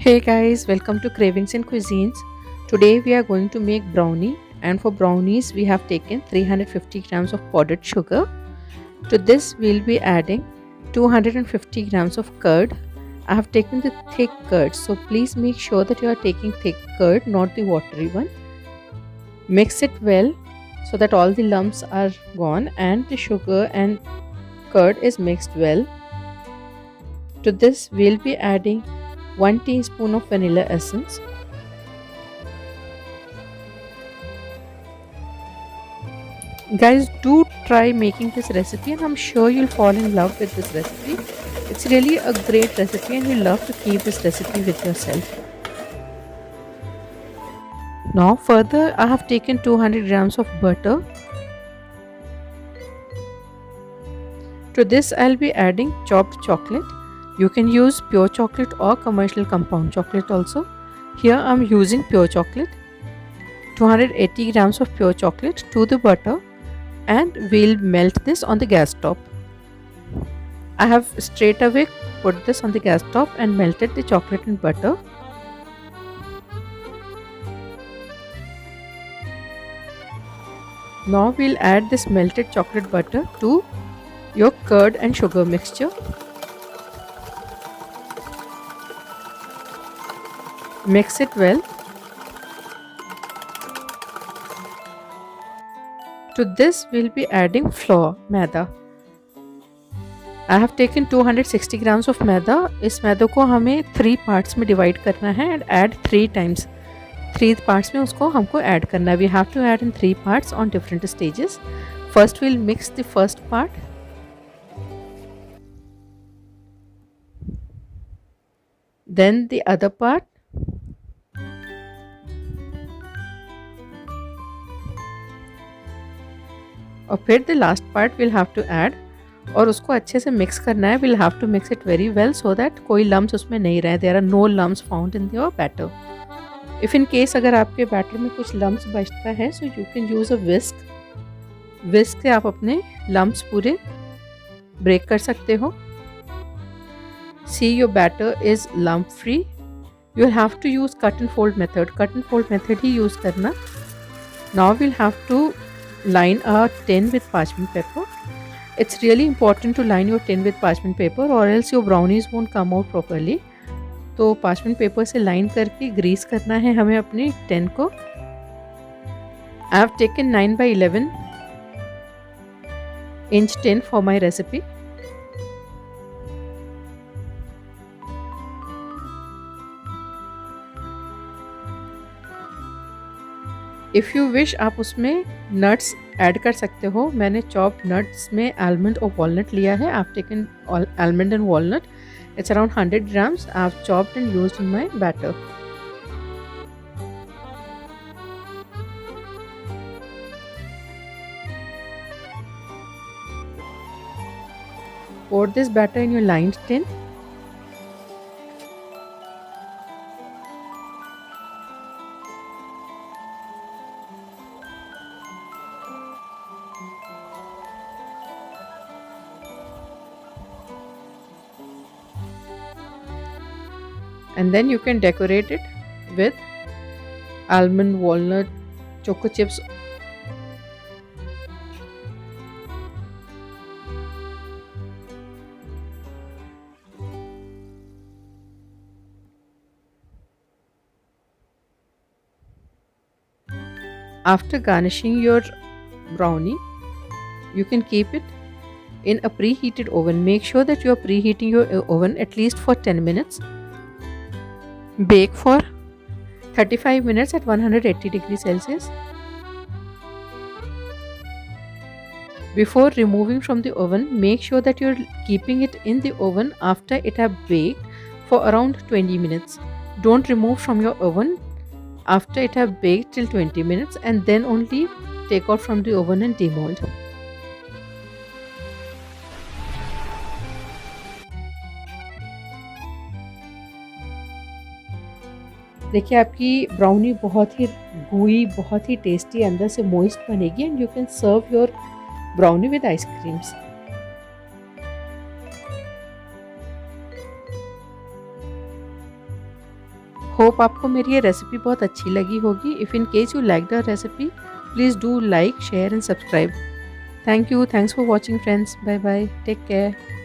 Hey guys, welcome to Cravings and Cuisines. Today we are going to make brownie, and for brownies we have taken 350 grams of powdered sugar. To this we'll be adding 250 grams of curd. I have taken the thick curd, so please make sure that you are taking thick curd, not the watery one. Mix it well so that all the lumps are gone and the sugar and curd is mixed well. To this we'll be adding 1 teaspoon of vanilla essence. Guys, do try making this recipe and I'm sure you'll fall in love with this recipe. It's really a great recipe and you'll love to keep this recipe with yourself. Now further I have taken 200 grams of butter. To this I'll be adding chopped chocolate. You can use pure chocolate or commercial compound chocolate also. Here I'm using pure chocolate. 280 grams of pure chocolate to the butter, and we'll melt this on the gas top. I have straight away put this on the gas top and melted the chocolate and butter. Now we'll add this melted chocolate butter to your curd and sugar mixture. Mix it well. To this we'll be adding flour, maida. I have taken 260 grams of maida. इस मैदे को हमें 3 parts में divide करना है and add 3 times. 3 parts में उसको हमको add करना है. We have to add in 3 parts on different stages. First we'll mix the first part. Then the other part. और फिर the last part will have to add और उसको अच्छे से मिक्स करना है. Will have to mix it very well so that कोई lumps उसमें नहीं रहे. There are no lumps found in your batter. If in case अगर आपके बैटर में कुछ लम्स बचता है so you can use a whisk. Whisk से आप अपने लम्स पूरे ब्रेक कर सकते हो. See your batter is lump free. You will have to use cut and fold method. Cut and fold method ही यूज़ करना. Now will have to line a tin with parchment paper. It's really important to line your tin with parchment paper or else your brownies won't come out properly. तो parchment paper से line करके grease करना है हमें अपने tin को. I have taken 9 by 11 inch tin for my recipe. If you wish आप उसमें नट्स ऐड कर सकते हो. मैंने चॉप्ड नट्स में आलमंड और वॉलनट लिया है. I have taken almond and walnut. It's around 100 grams. I have chopped and used in my batter. Pour this batter in your lined tin. And then you can decorate it with almond, walnut, choco chips. After garnishing your brownie, you can keep it in a preheated oven. Make sure that you are preheating your oven at least for 10 minutes. Bake for 35 minutes at 180 degrees Celsius. Before removing from the oven, make sure that you're keeping it in the oven after it have baked for around 20 minutes. Don't remove from your oven after it have baked till 20 minutes and then only take out from the oven and demold. देखिए आपकी brownie बहुत ही gooey, बहुत ही tasty, अंदर से moist बनेगी and you can serve your brownie with ice creams. Hope आपको मेरी ये रेसिपी बहुत अच्छी लगी होगी. If in case you like the recipe, please do like, share and subscribe. Thank you. Thanks for watching, friends. Bye bye. Take care.